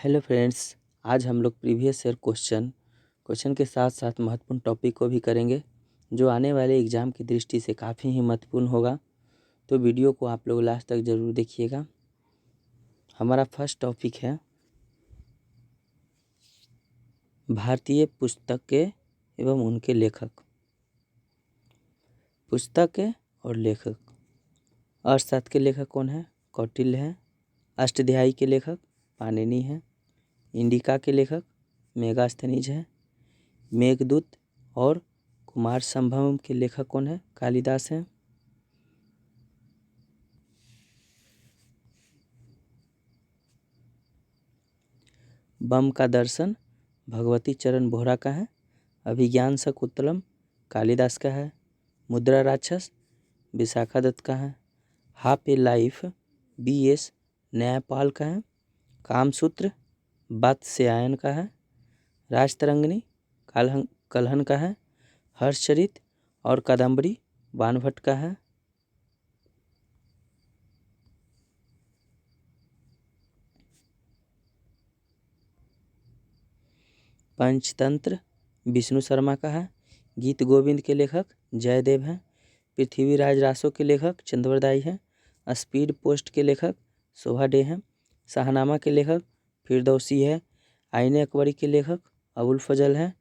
Hello friends, आज हम लोग प्रीवियस ईयर क्वेश्चन के साथ साथ महत्वपूर्ण टॉपिक को भी करेंगे जो आने वाले एग्ज़ाम की दृष्टि से काफ़ी ही महत्वपूर्ण होगा। तो वीडियो को आप लोग लास्ट तक ज़रूर देखिएगा। हमारा फर्स्ट टॉपिक है भारतीय पुस्तकें एवं उनके लेखक। पुस्तकें और लेखक। अर्थशास्त्र के लेखक कौन है? कौटिल्य हैं। अष्टाध्यायी के लेखक पाणिनि हैं। इंडिका के लेखक मेगास्थनीज है। मेघदूत और कुमार संभवम के लेखक कौन है? कालिदास हैं। बम का दर्शन भगवती चरण बोहरा का है। अभिज्ञान शकुंतलम कालिदास का है। मुद्रा राक्षस विशाखा दत्त का है। हाफ ए लाइफ BS न्यायपाल का है। कामसूत्र वात्स्यायन का है। राजतरंगिणी कल्हन का है। हर्षचरित और कादम्बरी बाणभट्ट का है। पंचतंत्र विष्णु शर्मा का है। गीत गोविंद के लेखक जयदेव हैं। पृथ्वीराज रासो के लेखक चंद्रवरदाई हैं। स्पीड पोस्ट के लेखक शोभा डे हैं। शाहनामा के लेखक फिरदौसी है। आईने अकबरी के लेखक अबुल फजल हैं।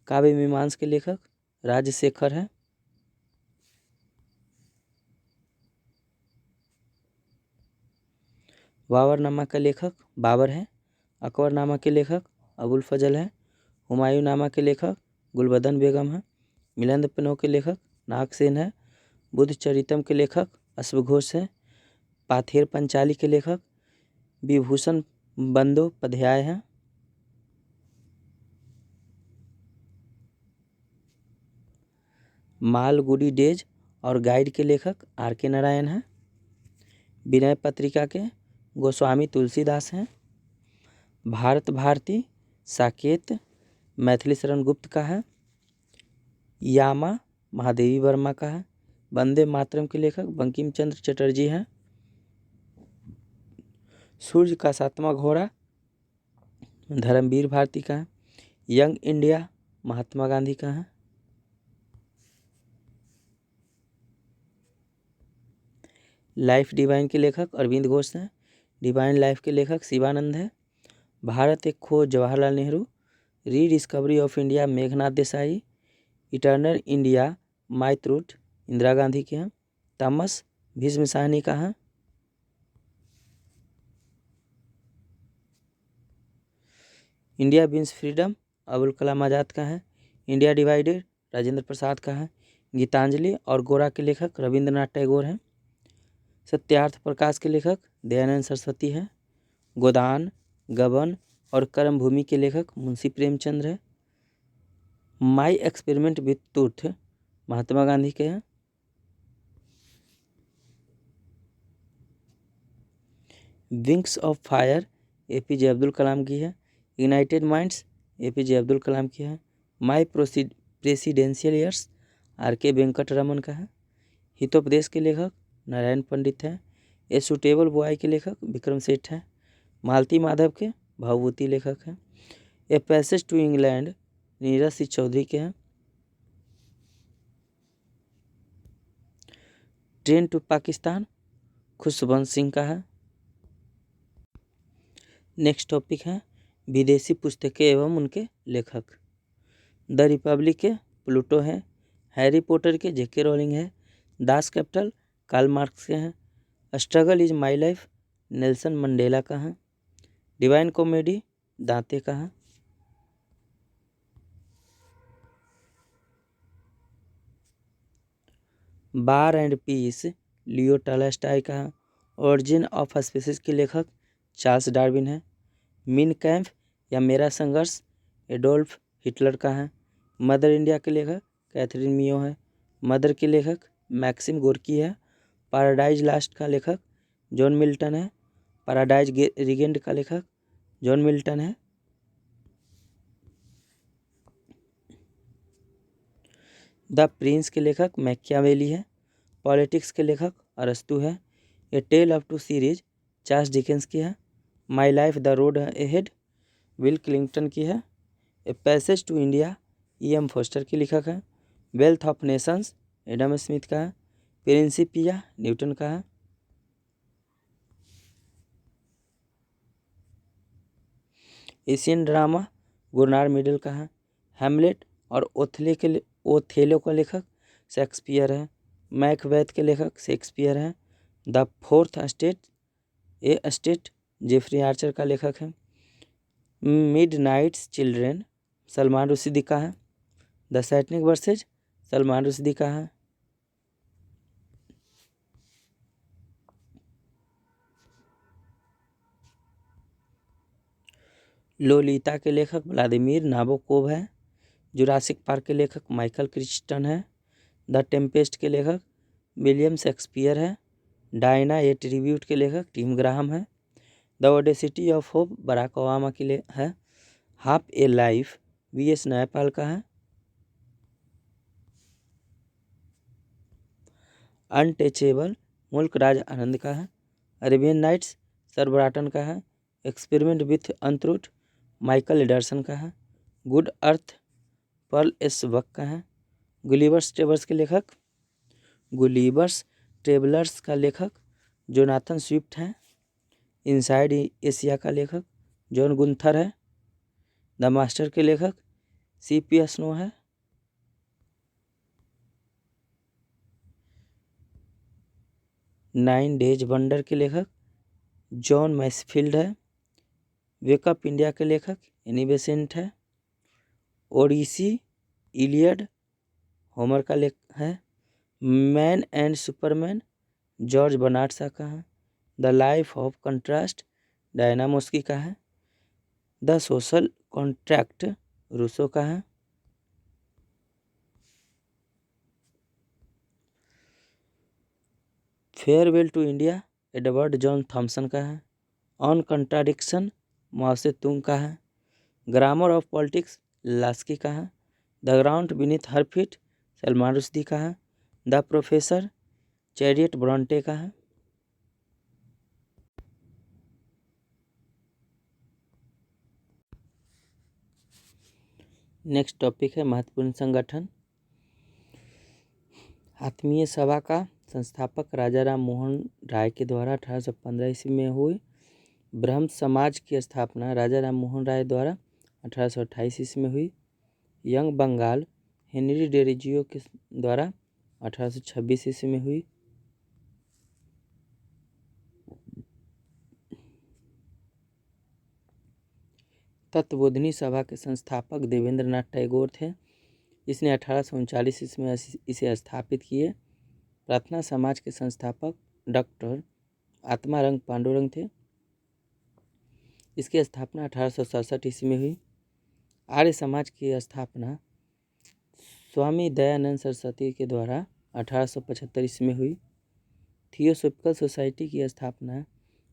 काव्य मीमांस के लेखक राजशेखर हैं। बाबरनामा का लेखक बाबर हैं। अकबरनामा के लेखक अबुल फजल हैं। हुमायूं नामा के लेखक गुलबदन बेगम हैं। मिलिंद पन्नो के लेखक नागसेन है। बुद्ध चरितम के लेखक अश्वघोष हैं। पाथेर पंचाली के लेखक विभूषण बंदोपाध्याय हैं। मालगुडी डेज और गाइड के लेखक RK नारायण हैं। विनय पत्रिका के गोस्वामी तुलसीदास हैं। भारत भारती साकेत मैथिली शरण गुप्त का है। यामा महादेवी वर्मा का है। वंदे मातरम के लेखक बंकिम चंद्र चटर्जी हैं। सूर्य का सातवां घोड़ा धर्मवीर भारती का है। यंग इंडिया महात्मा गांधी का है। लाइफ डिवाइन के लेखक अरविंद घोष हैं। डिवाइन लाइफ के लेखक शिवानंद हैं। भारत एक खोज Jawaharlal Nehru. Rediscovery of India Meghnath Desai. Eternal India my truth Indira Gandhi के हैं। थॉमस भीष्म साहनी का है। India wins freedom Abul Kalam Azad का है। इंडिया डिवाइडेड राजेंद्र प्रसाद का है। गीतांजलि और गोरा के लेखक रविंद्रनाथ टैगोर हैं। सत्यार्थ प्रकाश के लेखक दयानंद सरस्वती हैं। गोदान गबन और कर्म भूमि के लेखक मुंशी प्रेमचंद हैं। My experiment with truth Mahatma Gandhi के हैं। Wings of fire APJ Abdul Kalam की है। United minds APJ Abdul Kalam की है। My presidential years RK Venkataraman का है। हितोपदेश के लेखक नारायण पंडित हैं। ए सूटेबल बॉय के लेखक विक्रम सेठ हैं। मालती माधव के भावभूति लेखक हैं। A passage to England Neeraj Singh Chaudhary के हैं। ट्रेन टू पाकिस्तान खुशवंत सिंह का है। नेक्स्ट टॉपिक है विदेशी पुस्तकें एवं उनके लेखक। द रिपब्लिक के प्लूटो हैं। हैरी पॉटर के JK रोलिंग है। दास कैपिटल कार्ल मार्क्स के हैं। Struggle is my life Nelson Mandela का है। डिवाइन कॉमेडी दांते का है। बार एंड पीस लियो टॉलस्टॉय का है। ओरिजिन ऑफ स्पीसीज के लेखक चार्ल्स डार्विन है। मिन कैम्प या मेरा संघर्ष एडोल्फ हिटलर का है। मदर इंडिया के लेखक कैथरीन मियो है। मदर के लेखक मैक्सिम गोर्की है। पैराडाइज लास्ट का लेखक जॉन मिल्टन है। पैराडाइज रिगेंड का लेखक जॉन मिल्टन है। द प्रिंस के लेखक मैकियावेली है। पॉलिटिक्स के लेखक अरस्तु है। A tale of two cities Charles Dickens की है। My life the road ahead Bill Clinton की है। A passage to India E.M. Forster की लेखक है। Wealth of nations Adam Smith का है। प्रिंसिपिया न्यूटन का है। एशियन ड्रामा गुरनार मिडल का है। हैमलेट और ओथेलो का लेखक शेक्सपियर है। मैकबेथ के लेखक शेक्सपियर हैं। The Fourth Estate Jeffrey Archer का लेखक है। मिडनाइट्स चिल्ड्रेन सलमान रुश्दी का है। The Satanic Verses Salman Rushdie का है। लोलिता के लेखक व्लादिमीर नाबोकोव है। जुरासिक पार्क के लेखक माइकल क्रिस्टन है। द टेम्पेस्ट के लेखक विलियम शेक्सपियर है। डायना ए ट्रिब्यूट के लेखक टिम ग्राहम है। The Audacity of Hope Barack Obama की है। हाफ ए लाइफ V.S. न्यायपाल का है। अनटचेबल मुल्क राज आनंद का है। अरेबियन नाइट्स सर ब्राटन का है। Experiment with untruth Michael Anderson का है। गुड अर्थ पर्ल एस बक का है। गुलिवर्स ट्रेवलर्स का लेखक जोनाथन स्विफ्ट है। इनसाइड एशिया का लेखक जॉन गुंथर है। द मास्टर के लेखक C.P. स्नो है। नाइन डेज वंडर के लेखक जॉन मैसफील्ड है। वेकअप इंडिया के लेखक एनी बेसेंट है। ओडिसी इलियड होमर का लेखक है। Man and superman George Bernard Shaw का है। The life of contrast Diana Mosley का है। द सोशल कॉन्ट्रैक्ट रूसो का है। Farewell to India Edward John Thompson का है। ऑन कंट्राडिक्शन माओ से तुंग का है। ग्रामर ऑफ पॉलिटिक्स लास्की का है। The ground beneath her feet Salman Rushdie का है। द प्रोफेसर चैरियट ब्रॉन्टे का है। नेक्स्ट टॉपिक है महत्वपूर्ण संगठन। आत्मीय सभा का संस्थापक राजा राम मोहन राय के द्वारा 1815 ईस्वी में हुई। ब्रह्म समाज की स्थापना राजा राम मोहन राय द्वारा 1828 ईस्वी में हुई। यंग बंगाल हेनरी डेरिजियो के द्वारा 1826 ईस्वी में हुई। तत्वबोधिनी सभा के संस्थापक देवेंद्र नाथ टैगोर थे। इसने 1839 ईस्वी में इसे स्थापित किए। प्रार्थना समाज के संस्थापक डॉक्टर आत्मारंग पांडुरंग थे। इसकी स्थापना 1867 ईस्वी में हुई। आर्य समाज की स्थापना स्वामी दयानंद सरस्वती के द्वारा 1875 ईस्वी में हुई। थियोसॉफिकल सोसाइटी की स्थापना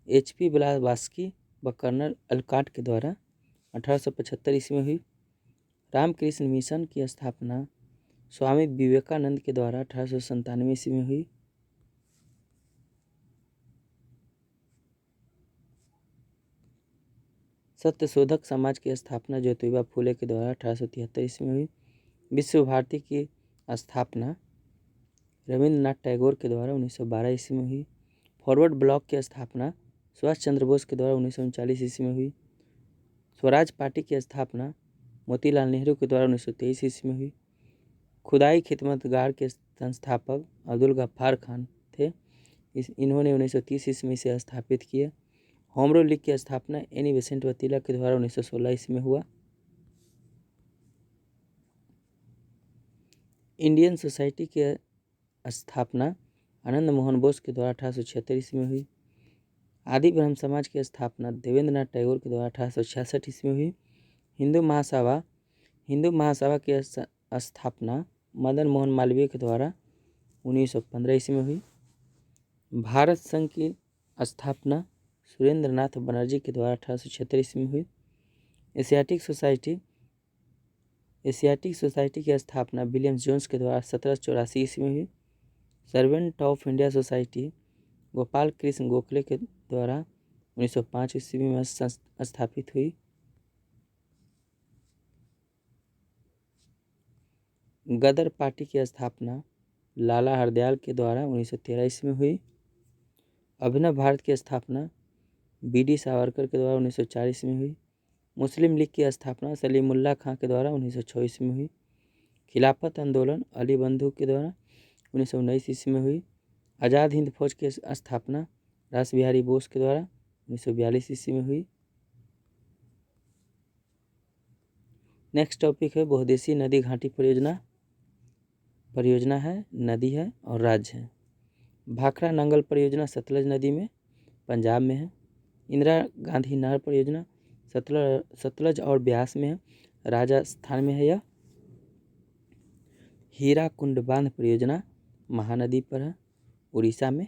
H.P. ब्लावात्स्की व कर्नल अलकाट के द्वारा 1875 ईस्वी में हुई। रामकृष्ण मिशन की स्थापना स्वामी विवेकानंद के द्वारा 1897 ईस्वी में हुई। सत्यशोधक समाज की स्थापना ज्योतिबा फूले के द्वारा 1873 ईस्वी में हुई। विश्व भारती की स्थापना रविंद्रनाथ टैगोर के द्वारा 1912 ईस्वी में हुई। फॉरवर्ड ब्लॉक की स्थापना सुभाष चंद्र बोस के द्वारा 1939 ईस्वी में हुई। स्वराज पार्टी की स्थापना मोतीलाल नेहरू के द्वारा 1923 ईस्वी में हुई। खुदाई खिदमतगार के संस्थापक अब्दुल गफ्फार खान थे। इन्होंने 1930 ईस्वी में इसे स्थापित किया। होम रूल लीग की स्थापना एनी बेसेंट वतीला के द्वारा 1916 ईस्वी में हुआ। इंडियन सोसाइटी की स्थापना आनंद मोहन बोस के द्वारा 1876 ईस्वी में हुई। आदि ब्रह्म समाज की स्थापना देवेंद्र नाथ टैगोर के द्वारा 1866 ईस्वी में हुई। हिंदू महासभा की स्थापना मदन मोहन मालवीय के द्वारा 1915 ईस्वी में हुई। भारत संघ की स्थापना सुरेंद्र नाथ बनर्जी के द्वारा 1876 ईस्वी में हुई। एशियाटिक सोसाइटी की स्थापना विलियम जोन्स के द्वारा 1784 ईस्वी में हुई। Servant of India society Gopal Krishna Gokhale के द्वारा 1905 ईस्वी में स्थापित हुई। गदर पार्टी की स्थापना लाला हरदयाल के द्वारा 1913 ईस्वी में हुई। अभिनव भारत की स्थापना बी.डी. सावरकर के द्वारा 1904 ईस्वी में हुई। मुस्लिम लीग की स्थापना सलीमुल्लाह खां के द्वारा 1906 ईस्वी में हुई। खिलाफत आंदोलन अली बंधु के द्वारा 1919 ईस्वी में हुई। आज़ाद हिंद फौज की स्थापना रास बिहारी बोस के द्वारा 1942 ईस्वी में हुई। नेक्स्ट टॉपिक है बहुउद्देशीय नदी घाटी परियोजना। परियोजना है, नदी है और राज्य है। भाखड़ा नंगल परियोजना सतलज नदी में पंजाब में है। इंदिरा गांधी नहर परियोजना सतलज और ब्यास में है, राजस्थान में है। यह हीरा कुंड बांध परियोजना महानदी पर है, उड़ीसा में।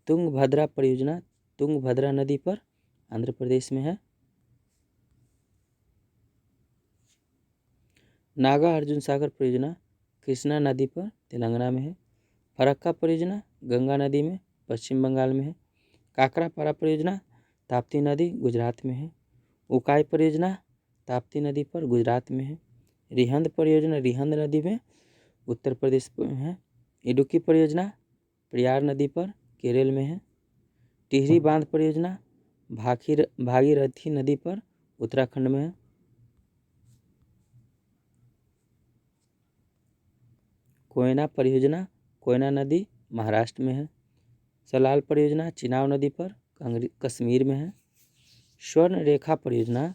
तुंगभद्रा परियोजना तुंगभद्रा नदी पर आंध्र प्रदेश में है। नागा अर्जुन सागर परियोजना कृष्णा नदी पर तेलंगाना में है। फरक्का परियोजना गंगा नदी में पश्चिम बंगाल में है। काकरापारा परियोजना ताप्ती नदी गुजरात में है। उकाई परियोजना ताप्ती नदी पर गुजरात में है। रिहंद परियोजना रिहंद नदी में उत्तर प्रदेश में है। इडुक्की परियोजना प्रियार नदी पर केरल में है। टिहरी बांध परियोजना भागीरथी नदी पर उत्तराखंड में है। कोयना परियोजना कोयना नदी महाराष्ट्र में है। सलाल परियोजना चिनाब नदी पर कश्मीर में है। स्वर्ण रेखा परियोजना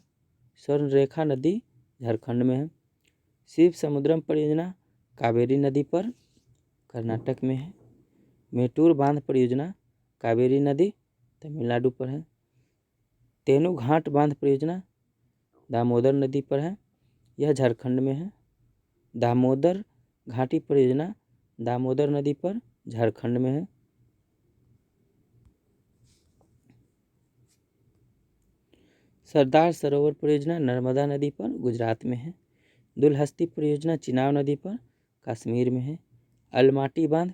स्वर्ण रेखा नदी झारखंड में है। शिव समुद्रम परियोजना कावेरी नदी पर कर्नाटक में है। मेटूर बांध परियोजना कावेरी नदी तमिलनाडु पर है। तेनू घाट बांध परियोजना दामोदर नदी पर है, यह झारखंड में है। दामोदर घाटी परियोजना दामोदर नदी पर झारखंड में है। सरदार सरोवर परियोजना नर्मदा नदी पर गुजरात में है। दुलहस्ती परियोजना चिनाब नदी पर कश्मीर में है। अलमाटी बांध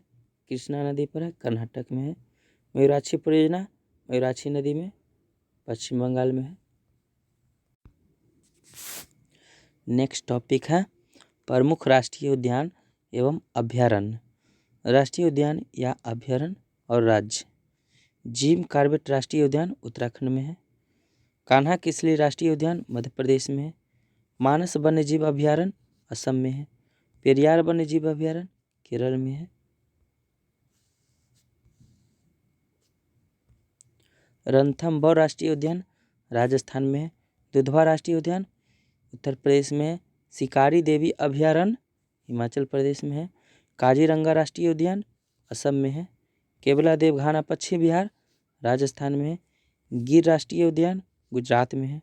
कृष्णा नदी पर है, कर्नाटक में है। मयूराक्षी परियोजना मयूराक्षी नदी में पश्चिम बंगाल में है। नेक्स्ट टॉपिक है प्रमुख राष्ट्रीय उद्यान एवं अभयारण्य। राष्ट्रीय उद्यान या अभयारण्य और राज्य। जिम कॉर्बेट राष्ट्रीय उद्यान उत्तराखंड में है। कान्हा किसली राष्ट्रीय उद्यान मध्य प्रदेश में है। मानस वन्यजीव अभयारण्य असम में है। पेरियार वन्यजीव अभयारण्य केरल में है। रणथंभौर राष्ट्रीय उद्यान राजस्थान में है। दुधवा राष्ट्रीय उद्यान उत्तर प्रदेश में है। शिकारी देवी अभयारण्य हिमाचल प्रदेश में है। काजीरंगा राष्ट्रीय उद्यान असम में है। केवला देवघाना पश्चिम बिहार राजस्थान में है। गिर राष्ट्रीय उद्यान गुजरात में है।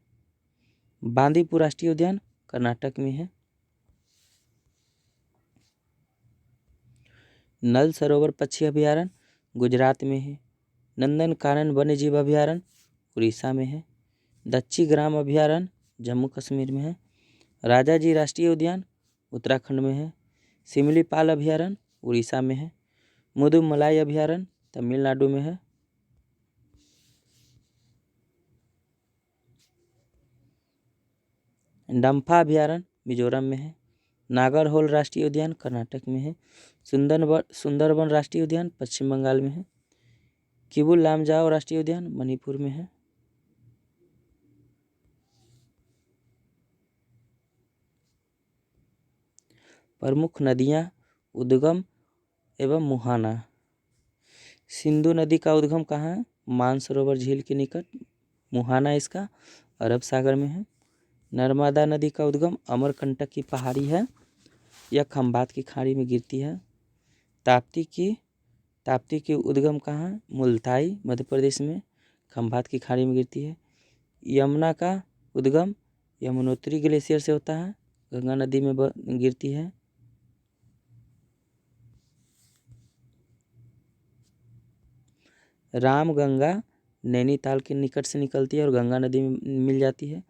बांदीपुर राष्ट्रीय उद्यान कर्नाटक में है। नल सरोवर पक्षी अभयारण्य गुजरात में है। नंदनकानन वन्यजीव अभयारण्य उड़ीसा में है। दच्ची ग्राम अभयारण्य जम्मू कश्मीर में है। राजाजी राष्ट्रीय उद्यान उत्तराखंड में है। सिमलीपाल अभयारण्य उड़ीसा में है। मुदुमलाई अभयारण्य तमिलनाडु में है। डंफा अभयारण्य मिजोरम में है। नागरहोल राष्ट्रीय उद्यान कर्नाटक में है। सुंदरवन राष्ट्रीय उद्यान पश्चिम बंगाल में है। किबुल लामजाओ राष्ट्रीय उद्यान मणिपुर में है। प्रमुख नदियाँ उद्गम एवं मुहाना। सिंधु नदी का उद्गम कहाँ है? मानसरोवर झील के निकट। मुहाना इसका अरब सागर में है। नर्मदा नदी का उद्गम अमरकंटक की पहाड़ी है, यह खंभात की खाड़ी में गिरती है। ताप्ती की उद्गम कहाँ है? मुल्ताई मध्य प्रदेश में खंभात की खाड़ी में गिरती है। यमुना का उद्गम यमुनोत्री ग्लेशियर से होता है, गंगा नदी में गिरती है। रामगंगा नैनीताल के निकट से निकलती है और गंगा नदी में मिल जाती है।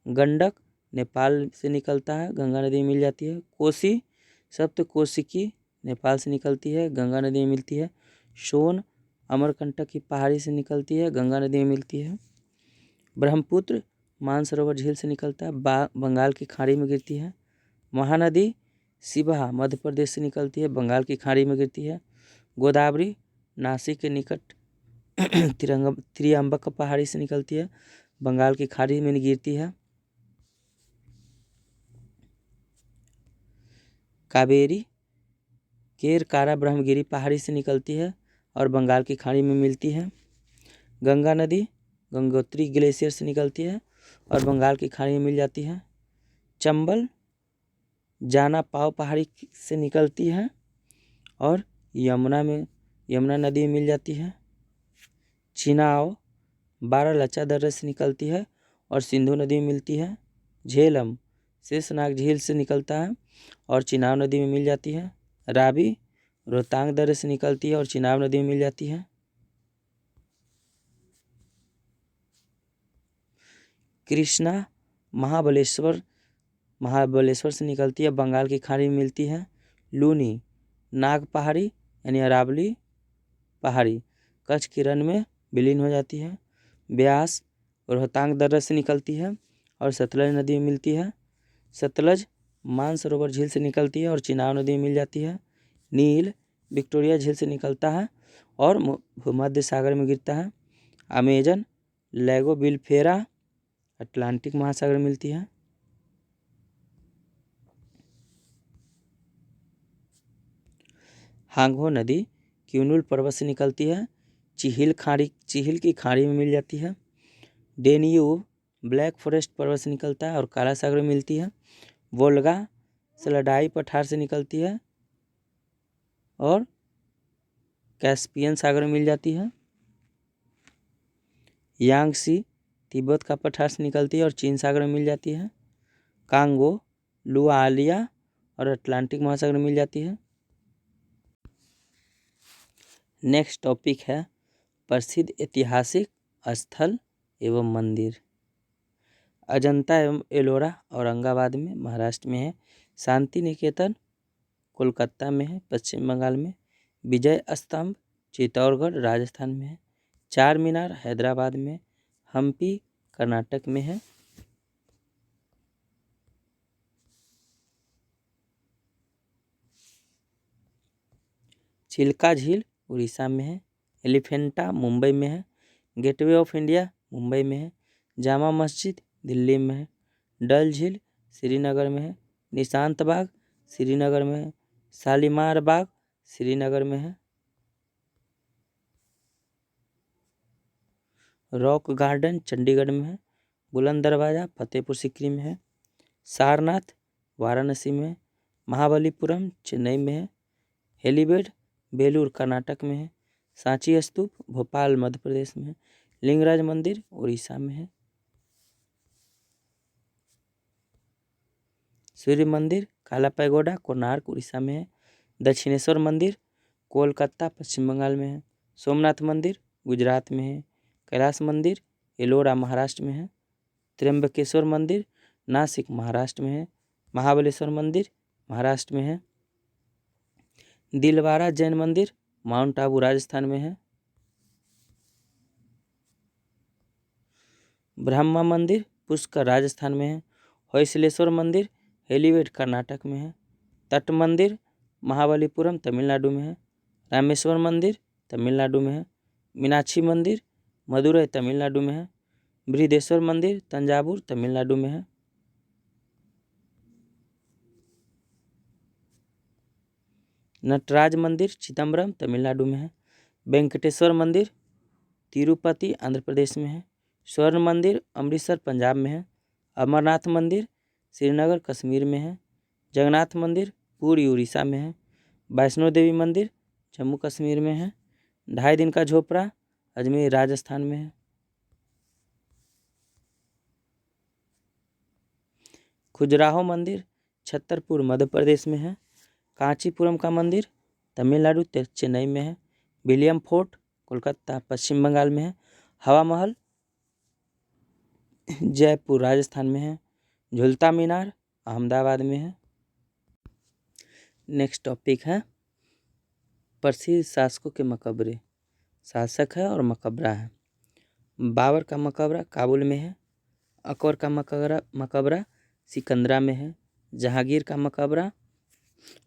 गंडक नेपाल से निकलता है, गंगा नदी में मिल जाती है। कोसी सप्तकोशिकी नेपाल से निकलती है, गंगा नदी में मिलती है। सोन अमरकंटक की पहाड़ी से निकलती है, गंगा नदी में मिलती है। ब्रह्मपुत्र मानसरोवर झील से निकलता है, बंगाल की खाड़ी में गिरती है। महानदी सिबहा मध्य प्रदेश से निकलती है, बंगाल की खाड़ी में गिरती है। गोदावरी नासिक के निकट त्रियंबक पहाड़ी से निकलती है, बंगाल की खाड़ी में गिरती है। कावेरी केरकारा ब्रह्मगिरी पहाड़ी से निकलती है और बंगाल की खाड़ी में मिलती है। गंगा नदी गंगोत्री ग्लेशियर से निकलती है और बंगाल की खाड़ी में मिल जाती है। चंबल जाना पाव पहाड़ी से निकलती है और यमुना नदी में मिल जाती है। चिनाव बारालाचा दर्रे से निकलती है और सिंधु नदी में मिलती है। झेलम शेषनाग झील से निकलता है और चिनाब नदी में मिल जाती है। रावी रोहतांग दर्रे से निकलती है और चिनाब नदी में मिल जाती है। कृष्णा महाबलेश्वर से निकलती है, बंगाल की खाड़ी में मिलती है। लूनी नाग पहाड़ी यानी अरावली पहाड़ी कच्छ की रण में विलीन हो जाती है। ब्यास रोहतांग दर्रे से निकलती है और सतलज नदी में मिलती है। सतलज मानसरोवर झील से निकलती है और चिनाब नदी में मिल जाती है। नील विक्टोरिया झील से निकलता है और भूमध्य सागर में गिरता है। अमेजन लैगो बिलफेरा अटलांटिक महासागर में मिलती है। हांगहो नदी क्यूनुल पर्वत से निकलती है, चिहिल की खाड़ी में मिल जाती है। डेन्यूब ब्लैक फॉरेस्ट पर्वत से निकलता है और काला सागर में मिलती है। वोल्गा सलाडाई पठार से निकलती है और कैस्पियन सागर में मिल जाती है। यांगसी तिब्बत का पठार से निकलती है और चीन सागर में मिल जाती है। कांगो लुआलिया और अटलांटिक महासागर में मिल जाती है। नेक्स्ट टॉपिक है प्रसिद्ध ऐतिहासिक स्थल एवं मंदिर। अजंता एवं एलोरा औरंगाबाद में महाराष्ट्र में है। शांति निकेतन कोलकाता में है पश्चिम बंगाल में। विजय स्तंभ चित्तौड़गढ़ राजस्थान में है। चार मीनार हैदराबाद में। हम्पी कर्नाटक में है। चिल्का झील उड़ीसा में है। एलिफेंटा मुंबई में है। गेटवे ऑफ इंडिया मुंबई में है। जामा मस्जिद दिल्ली में है। डल झील श्रीनगर में है। निशांत बाग श्रीनगर में है। शालीमार बाग श्रीनगर में है। रॉक गार्डन चंडीगढ़ में है। बुलंद दरवाज़ा फतेहपुर सीकरी में है। सारनाथ वाराणसी में है। महाबलीपुरम चेन्नई में है। हेलीबेड बेलूर कर्नाटक में है। सांची स्तूप भोपाल मध्य प्रदेश में है। लिंगराज मंदिर उड़ीसा में है। सूर्य मंदिर काला पैगोडा कोणार्क उड़ीसा में है। दक्षिणेश्वर मंदिर कोलकाता पश्चिम बंगाल में है। सोमनाथ मंदिर गुजरात में है। कैलाश मंदिर एलोरा महाराष्ट्र में है। त्र्यंबकेश्वर मंदिर नासिक महाराष्ट्र में है। महाबलेश्वर मंदिर महाराष्ट्र में है। दिलवारा जैन मंदिर माउंट आबू राजस्थान में है। ब्रह्मा मंदिर पुष्कर राजस्थान में है। होयसलेश्वर मंदिर हेलीवेड कर्नाटक में है। तट मंदिर महाबलीपुरम तमिलनाडु में है। रामेश्वर मंदिर तमिलनाडु में है। मीनाक्षी मंदिर मदुरई तमिलनाडु में है। बृहदेश्वर मंदिर तंजावुर तमिलनाडु में है। नटराज मंदिर चिदम्बरम तमिलनाडु में है। वेंकटेश्वर मंदिर तिरुपति आंध्र प्रदेश में है। स्वर्ण मंदिर अमृतसर पंजाब में है। अमरनाथ मंदिर श्रीनगर कश्मीर में है। जगन्नाथ मंदिर पुरी उड़ीसा में है। वैष्णो देवी मंदिर जम्मू कश्मीर में है। 2.5 दिन का झोपड़ा अजमेर राजस्थान में है। खजुराहो मंदिर छतरपुर मध्य प्रदेश में है। कांचीपुरम का मंदिर तमिलनाडु चेन्नई में है। विलियम फोर्ट कोलकाता पश्चिम बंगाल में है। हवा महल जयपुर राजस्थान में है। झुलता मीनार अहमदाबाद में है। नेक्स्ट टॉपिक है प्रसिद्ध शासकों के मकबरे। शासक है और मकबरा है। बाबर का मकबरा काबुल में है। अकबर का मकबरा सिकंदरा में है। जहांगीर का मकबरा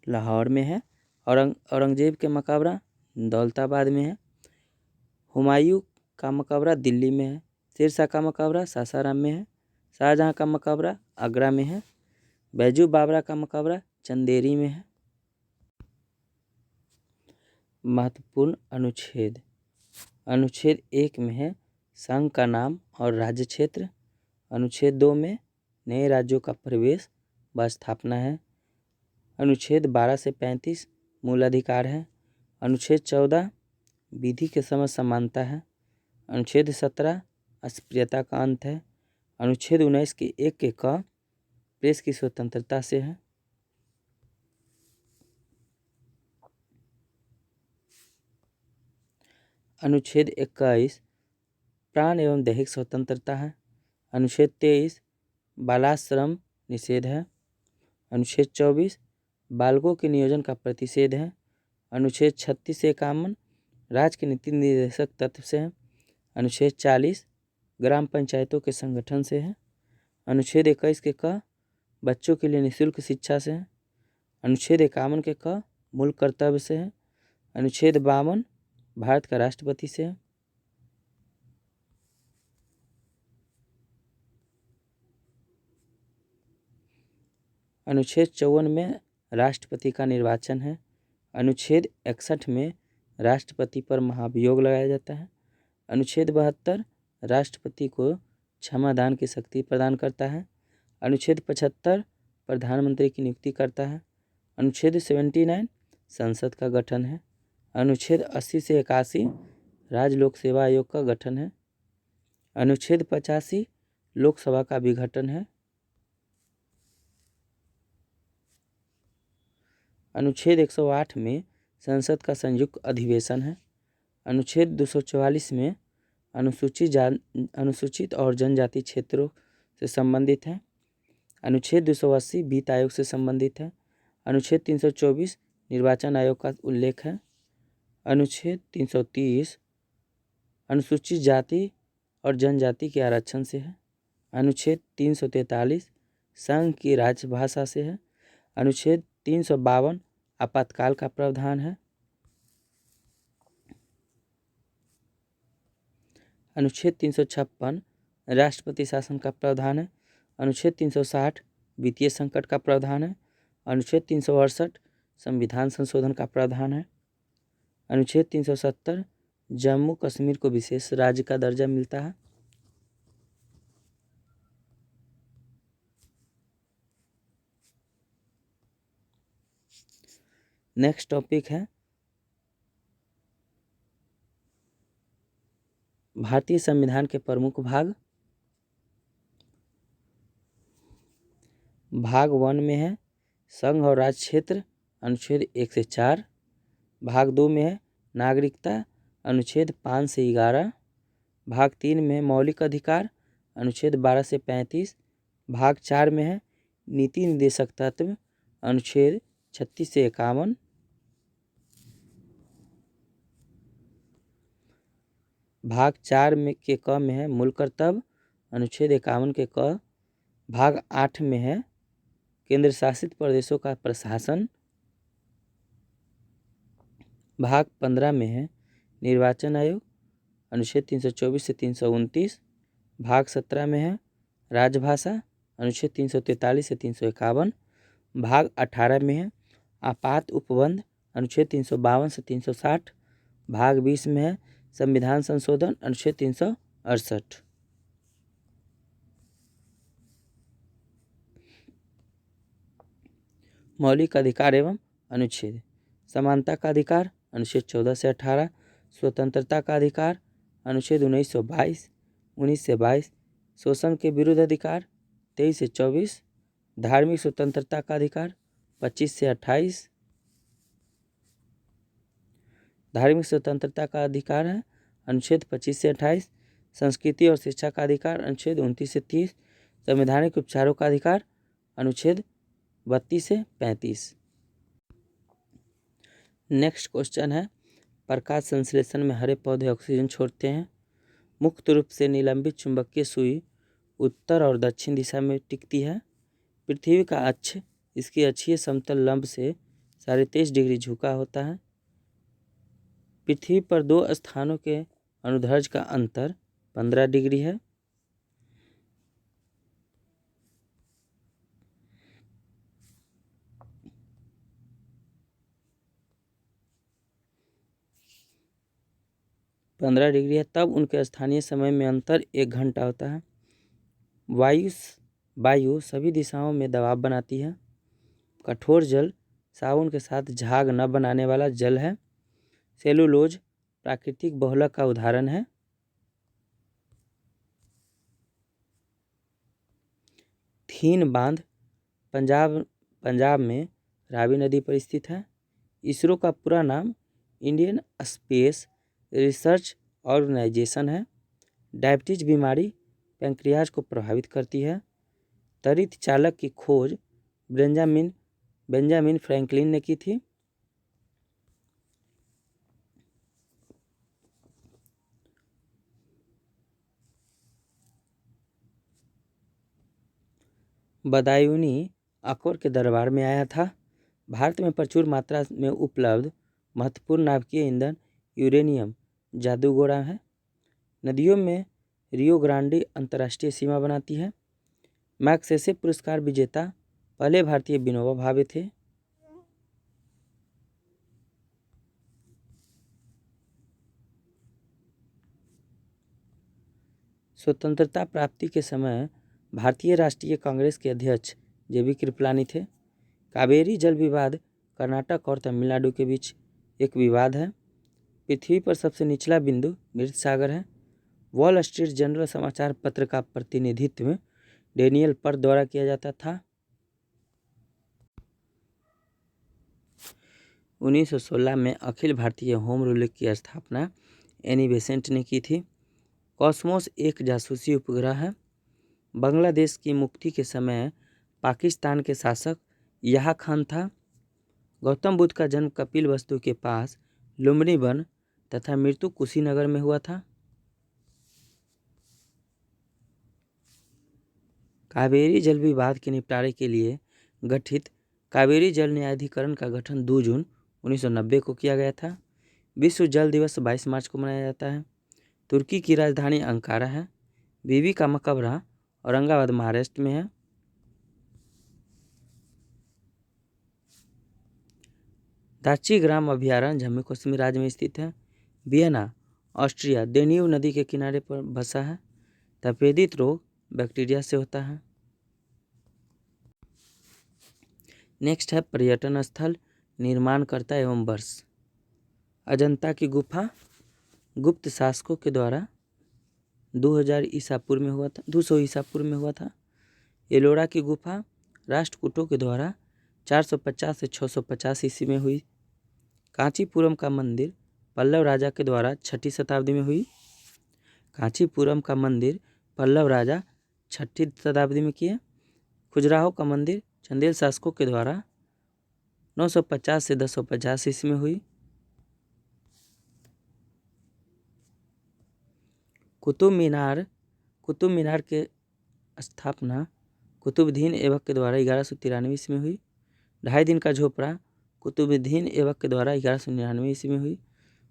लाहौर में है। औरंगजेब के मकबरा दौलताबाद में है। हुमायूं का मकबरा दिल्ली में है। शेरशाह का मकबरा सासाराम में है। शाहजहाँ का मकबरा आगरा में है। बैजू बावरा का मकबरा चंदेरी में है। महत्वपूर्ण अनुच्छेद। अनुच्छेद 1 में है संघ का नाम और राज्य क्षेत्र। अनुच्छेद 2 में नए राज्यों का प्रवेश व स्थापना है। अनुच्छेद 12 से 35 मूल अधिकार है। अनुच्छेद 14 विधि के समय समानता है। अनुच्छेद 17 अस्पृश्यता का अंत है। अनुच्छेद 19 के 1 के क प्रेस की स्वतंत्रता से है। अनुच्छेद 21 प्राण एवं दैहिक स्वतंत्रता है। अनुच्छेद 23 बालाश्रम निषेध है। अनुच्छेद 24 बालकों के नियोजन का प्रतिषेध है। अनुच्छेद 36 से 51 राज्य के नीति निर्देशक तत्व से है। अनुच्छेद 40 ग्राम पंचायतों के संगठन से है। अनुच्छेद 21 के क बच्चों के लिए निःशुल्क शिक्षा से है। अनुच्छेद 51 के क मूल कर्तव्य से है। अनुच्छेद 52 भारत का राष्ट्रपति से है। अनुच्छेद 54 में राष्ट्रपति का निर्वाचन है। अनुच्छेद 61 में राष्ट्रपति पर महाभियोग लगाया जाता है। अनुच्छेद 72 राष्ट्रपति को क्षमादान की शक्ति प्रदान करता है। अनुच्छेद 75 प्रधानमंत्री की नियुक्ति करता है। अनुच्छेद 79 संसद का गठन है। अनुच्छेद 80 से 81 राज्य लोक सेवा आयोग का गठन है। अनुच्छेद 85 लोकसभा का विघटन है। अनुच्छेद 108 में संसद का संयुक्त अधिवेशन है। अनुच्छेद 244 में अनुसूचित और जनजाति क्षेत्रों से संबंधित है। अनुच्छेद 280 वित्त आयोग से संबंधित है। अनुच्छेद 324 निर्वाचन आयोग का उल्लेख है। अनुच्छेद 330 अनुसूचित जाति और जनजाति के आरक्षण से है। अनुच्छेद 343 संघ की राजभाषा से है। अनुच्छेद 352 आपातकाल का प्रावधान है। अनुच्छेद 356 राष्ट्रपति शासन का प्रावधान है। अनुच्छेद 360 वित्तीय संकट का प्रावधान है। अनुच्छेद 368 संविधान संशोधन का प्रावधान है। अनुच्छेद 370 जम्मू कश्मीर को विशेष राज्य का दर्जा मिलता है। नेक्स्ट टॉपिक है भारतीय संविधान के प्रमुख भाग। भाग 1 में है संघ और राज्य क्षेत्र, अनुच्छेद 1 से 4। भाग 2 में है नागरिकता, अनुच्छेद 5 से 11। भाग 3 में है मौलिक अधिकार, अनुच्छेद 12 से 35। भाग 4 में है नीति निर्देशक तत्व, अनुच्छेद 36 से 51। भाग 4 में के क में है मूल कर्तव्य, अनुच्छेद 51 के क। भाग 8 में है केंद्र शासित प्रदेशों का प्रशासन। भाग 15 में है निर्वाचन आयोग, अनुच्छेद 324 से 329। भाग 17 में है राजभाषा, अनुच्छेद 343 से 351। भाग 18 में है आपात उपबंध, अनुच्छेद 352 से 360। भाग 20 में है संविधान संशोधन, अनुच्छेद 368। मौलिक अधिकार एवं अनुच्छेद। समानता का अधिकार, अनुच्छेद 14 से 18। स्वतंत्रता का अधिकार, अनुच्छेद 19 से 22। शोषण के विरुद्ध अधिकार, 23 से 24। धार्मिक स्वतंत्रता का अधिकार, 25 से 28। धार्मिक स्वतंत्रता का अधिकार है अनुच्छेद 25 से 28। संस्कृति और शिक्षा का अधिकार, अनुच्छेद 29 से 30। संवैधानिक उपचारों का अधिकार, अनुच्छेद 32 से 35। नेक्स्ट क्वेश्चन है प्रकाश संश्लेषण में हरे पौधे ऑक्सीजन छोड़ते हैं। मुक्त रूप से निलंबित चुंबकीय सुई उत्तर और दक्षिण दिशा में टिकती है। पृथ्वी का अक्ष इसकी अक्षीय समतल लंब से 23.5 डिग्री झुका होता है। पृथ्वी पर दो स्थानों के अनुदैर्ध्य का अंतर 15 डिग्री है। तब उनके स्थानीय समय में अंतर 1 घंटा होता है। वायु सभी दिशाओं में दबाव बनाती है। कठोर जल साबुन के साथ झाग न बनाने वाला जल है। सेलुलोज प्राकृतिक बहुलक का उदाहरण है। थीन बांध पंजाब में रावी नदी पर स्थित है। इसरो का पूरा नाम इंडियन स्पेस रिसर्च ऑर्गेनाइजेशन है। डायबिटीज बीमारी पैंक्रियाज को प्रभावित करती है। त्वरित चालक की खोज बेंजामिन फ्रैंकलिन ने की थी। बदायूनी अकबर के दरबार में आया था। भारत में प्रचुर मात्रा में उपलब्ध महत्वपूर्ण नाभिकीय ईंधन यूरेनियम जादूगोरा है। नदियों में रियो ग्रांडे अंतर्राष्ट्रीय सीमा बनाती है। मैग्सेसे पुरस्कार विजेता पहले भारतीय विनोबा भावे थे। स्वतंत्रता प्राप्ति के समय भारतीय राष्ट्रीय कांग्रेस के अध्यक्ष जेबी कृपलानी थे। कावेरी जल विवाद कर्नाटक और तमिलनाडु के बीच एक विवाद है। पृथ्वी पर सबसे निचला बिंदु मृत सागर है। वॉल स्ट्रीट जर्नल समाचार पत्र का प्रतिनिधित्व डेनियल पर द्वारा किया जाता था। 1916 में अखिल भारतीय होम रूल की स्थापना एनी बेसेंट ने की थी। कॉस्मोस एक जासूसी उपग्रह है। बांग्लादेश की मुक्ति के समय पाकिस्तान के शासक याहा खान था। गौतम बुद्ध का जन्म कपिलवस्तु के पास लुम्बिनी वन तथा मृत्यु कुशीनगर में हुआ था। कावेरी जल विवाद के निपटारे के लिए गठित कावेरी जल न्यायाधिकरण का गठन 2 जून 1990 को किया गया था। विश्व जल दिवस 22 मार्च को मनाया जाता है। तुर्की की राजधानी अंकारा है। बीबी का मकबरा औरंगाबाद महाराष्ट्र में है। दाची ग्राम अभयारण्य जम्मू कश्मीर राज्य में स्थित है। वियना ऑस्ट्रिया डेन्यूब नदी के किनारे पर बसा है। तपेदिक रोग बैक्टीरिया से होता है। नेक्स्ट है पर्यटन स्थल निर्माणकर्ता एवं वर्ष। अजंता की गुफा गुप्त शासकों के द्वारा 200 ईसा पूर्व में हुआ था। एलोरा की गुफा राष्ट्रकूटों के द्वारा 450 से 650 ईस्वी में हुई। कांचीपुरम का मंदिर पल्लव राजा के द्वारा 6ठी शताब्दी में हुई। कांचीपुरम का मंदिर पल्लव राजा 6ठी शताब्दी में किए। खजुराहो का मंदिर चंदेल शासकों के द्वारा 950 से 1050 ईस्वी में हुई। कुतुब मीनार के स्थापना कुतुबुद्दीन ऐबक के द्वारा 1193 ईस्वी में हुई। 2.5 दिन का झोपड़ा कुतुबुद्दीन ऐबक के द्वारा 1199 ईस्वी में हुई।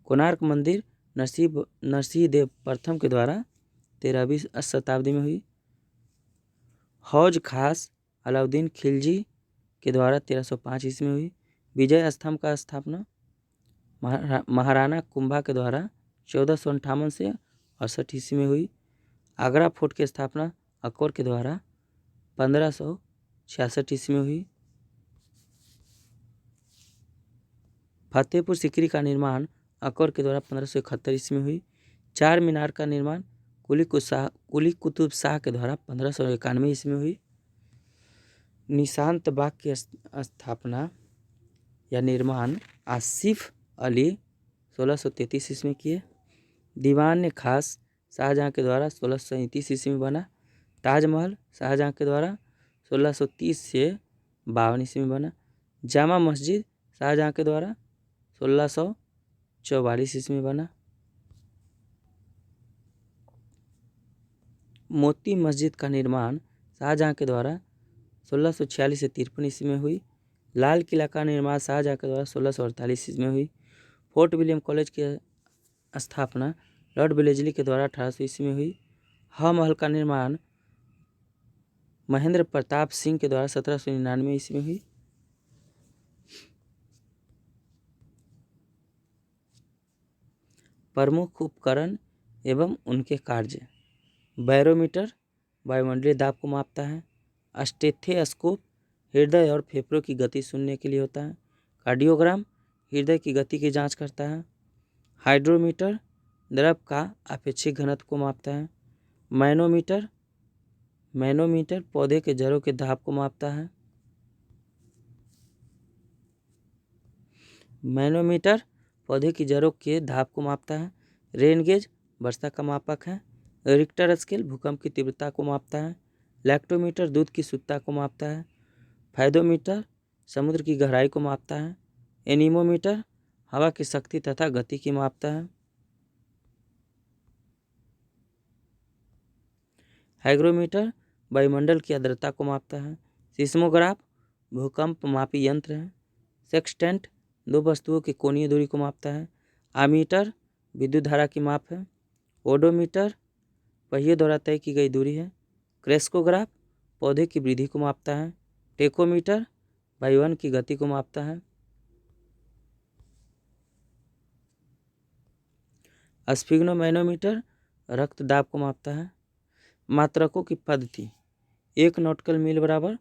कोणार्क मंदिर नरसिंह देव प्रथम के द्वारा 13वीं शताब्दी में हुई। हौज खास अलाउद्दीन खिलजी के द्वारा 1305 ईस्वी में हुई। विजय स्तंभ का स्थापना महाराणा कुंभा के द्वारा 1458 से 68 ईस्वी में हुई। आगरा फोर्ट की स्थापना अकबर के द्वारा 1566 ईस्वी में हुई। फतेहपुर सीकरी का निर्माण अकबर के द्वारा 1571 ईस्वी में हुई। 4 मीनार का निर्माण कुली कुतुब शाह के द्वारा 1591 ईस्वी में हुई। निशांत बाग की स्थापना या निर्माण आसिफ अली 1633 ईस्वी में किए। दीवान खास शाहजहाँ के द्वारा 1637 ईस्वी में बना। ताजमहल शाहजहाँ के द्वारा 1630 से 52 ईस्वी में बना। जामा मस्जिद शाहजहाँ के द्वारा 1644 ईस्वी में बना। मोती मस्जिद का निर्माण शाहजहाँ के द्वारा 1646 से 53 ईस्वी में हुई। लाल किला का निर्माण शाहजहाँ के द्वारा 1648 ईस्वी में हुई। फोर्ट विलियम कॉलेज की स्थापना लॉर्ड वेलेस्ली के द्वारा 1800 ईस्वी में हुई। हवा महल का निर्माण महेंद्र प्रताप सिंह के द्वारा 1799 ईस्वी में हुई। प्रमुख उपकरण एवं उनके कार्य। बैरोमीटर वायुमंडलीय दाब को मापता है। स्टेथोस्कोप हृदय और फेफड़ों की गति सुनने के लिए होता है। कार्डियोग्राम हृदय की गति की जांच करता है। हाइड्रोमीटर द्रव का अपेक्षिक घनत्व को मापता है। मैनोमीटर पौधे के जड़ों के दाब को मापता है। मैनोमीटर पौधे की जड़ों के दाब को मापता है। रेन गेज वर्षा का मापक है। रिक्टर स्केल भूकंप की तीव्रता को मापता है। लैक्टोमीटर दूध की शुद्धता को मापता है। फाइडोमीटर समुद्र की गहराई को मापता है। एनीमोमीटर हवा की शक्ति तथा गति की मापता है। हाइग्रोमीटर वायुमंडल की आर्द्रता को मापता है। सिस्मोग्राफ भूकंप मापी यंत्र है। सेक्सटेंट दो वस्तुओं की कोणीय दूरी को मापता है। आमीटर विद्युत धारा की माप है। ओडोमीटर पहिए द्वारा तय की गई दूरी है। क्रेस्कोग्राफ पौधे की वृद्धि को मापता है। टेकोमीटर वायुयान की गति को मापता है। स्फिग्नोमैनोमीटर रक्त दाब को मापता है। मात्रकों की पद्धति 1 नॉटिकल मील बराबर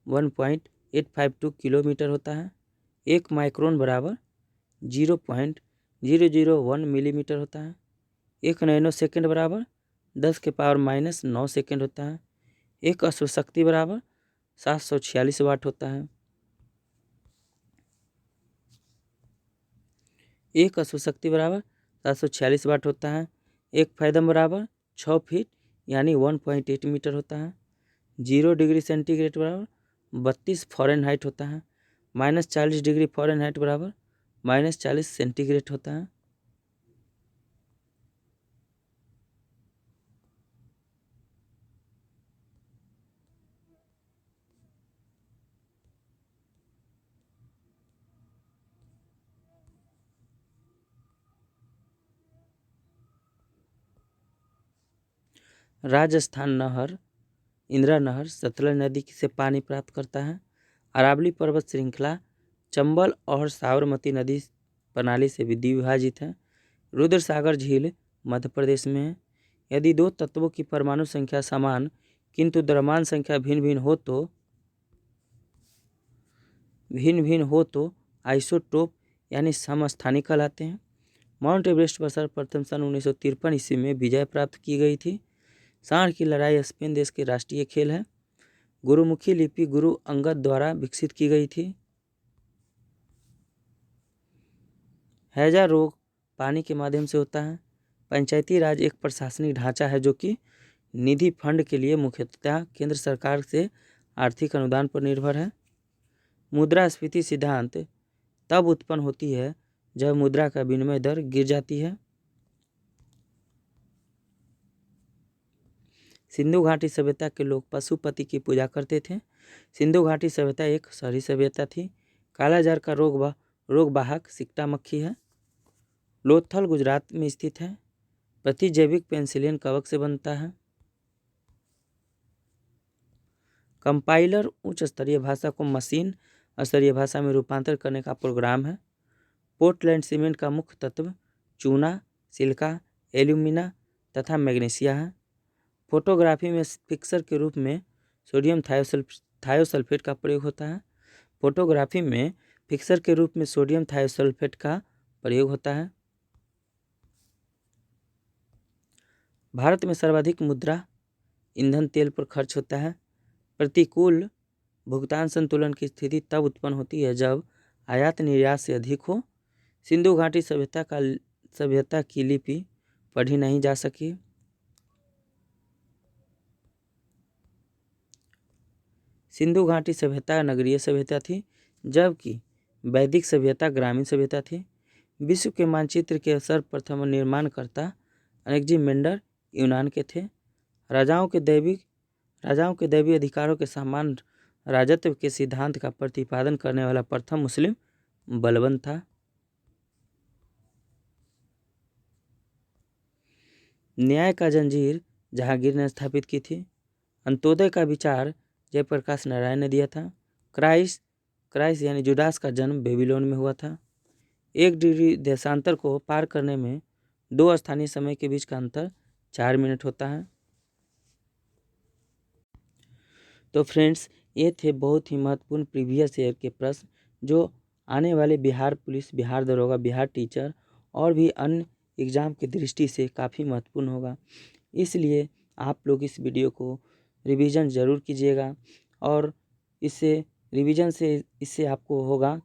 1.852 किलोमीटर होता है। 1 माइक्रोन बराबर 0.001 मिलीमीटर होता है। 1 नैनो सेकेंड बराबर 10⁻⁻9 सेकेंड होता है। 1 अश्वशक्ति बराबर 746 वाट होता है। 1 अश्वशक्ति बराबर 746 वाट होता है। 1 फैदम बराबर 6 फीट यानी 1.8 मीटर होता है। 0 डिग्री सेंटीग्रेड बराबर 32 फ़ारेनहाइट होता है। -40 डिग्री फ़ारेनहाइट बराबर -40 सेंटीग्रेड होता है। राजस्थान नहर इंदिरा नहर सतलज नदी से पानी प्राप्त करता है। अरावली पर्वत श्रृंखला चंबल और साबरमती नदी प्रणाली से विभाजित है। रुद्र सागर झील मध्य प्रदेश में है। यदि दो तत्वों की परमाणु संख्या समान किंतु द्रव्यमान संख्या भिन्न भिन्न हो तो आइसोटोप यानी समस्थानिक कहलाते हैं। माउंट एवरेस्ट पर सर्वप्रथम सन 1953 ईस्वी में विजय प्राप्त की गई थी। सांड की लड़ाई स्पेन देश के राष्ट्रीय खेल है। गुरुमुखी लिपि गुरु अंगद द्वारा विकसित की गई थी। हैजा रोग पानी के माध्यम से होता है। पंचायती राज एक प्रशासनिक ढांचा है जो कि निधि फंड के लिए मुख्यतः केंद्र सरकार से आर्थिक अनुदान पर निर्भर है। मुद्रास्फीति सिद्धांत तब उत्पन्न होती है जब मुद्रा का विनिमय दर गिर जाती है। सिंधु घाटी सभ्यता के लोग पशुपति की पूजा करते थे। सिंधु घाटी सभ्यता एक शहरी सभ्यता थी। कालाजार का रोगवाहक सिकटा मक्खी है। लोथल गुजरात में स्थित है। प्रतिजैविक पेनिसिलिन कवक से बनता है। कंपाइलर उच्च स्तरीय भाषा को मशीन स्तरीय भाषा में रूपांतर करने का प्रोग्राम है। पोर्टलैंड सीमेंट का मुख्य तत्व चूना, सिलिका, एल्यूमिना तथा मैग्नीशिया है। फोटोग्राफी में फिक्सर के रूप में सोडियम थायोसल्फेट का प्रयोग होता है। फोटोग्राफी में फिक्सर के रूप में सोडियम थायोसल्फेट का प्रयोग होता है। भारत में सर्वाधिक मुद्रा ईंधन तेल पर खर्च होता है। प्रतिकूल भुगतान संतुलन की स्थिति तब उत्पन्न होती है जब आयात निर्यात से अधिक हो। सिंधु घाटी सभ्यता की लिपि पढ़ी नहीं जा सकी। सिंधु घाटी सभ्यता नगरीय सभ्यता थी जबकि वैदिक सभ्यता ग्रामीण सभ्यता थी। विश्व के मानचित्र के सर्वप्रथम निर्माणकर्ता अलेक्जेंडर यूनान के थे। राजाओं के दैवी अधिकारों के समान राजत्व के सिद्धांत का प्रतिपादन करने वाला प्रथम मुस्लिम बलबन था। न्याय का जंजीर जहांगीर ने स्थापित की थी। अंत्योदय का विचार जयप्रकाश नारायण ने दिया था। क्राइस्ट यानी जुडास का जन्म बेबीलोन में हुआ था। 1 डिग्री देशांतर को पार करने में 2 स्थानीय समय के बीच का अंतर 4 मिनट होता है। तो फ्रेंड्स, ये थे बहुत ही महत्वपूर्ण प्रीवियस ईयर के प्रश्न जो आने वाले बिहार पुलिस, बिहार दरोगा, बिहार टीचर और भी अन्य एग्ज़ाम की दृष्टि से काफ़ी महत्वपूर्ण होगा। इसलिए आप लोग इस वीडियो को रिवीजन ज़रूर कीजिएगा और रिवीजन से इससे आपको होगा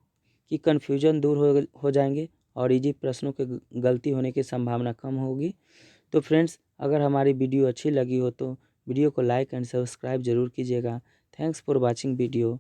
कि कन्फ्यूजन दूर हो जाएंगे और इजी प्रश्नों के गलती होने की संभावना कम होगी। तो फ्रेंड्स, अगर हमारी वीडियो अच्छी लगी हो तो वीडियो को लाइक एंड सब्सक्राइब जरूर कीजिएगा। Thanks for watching video.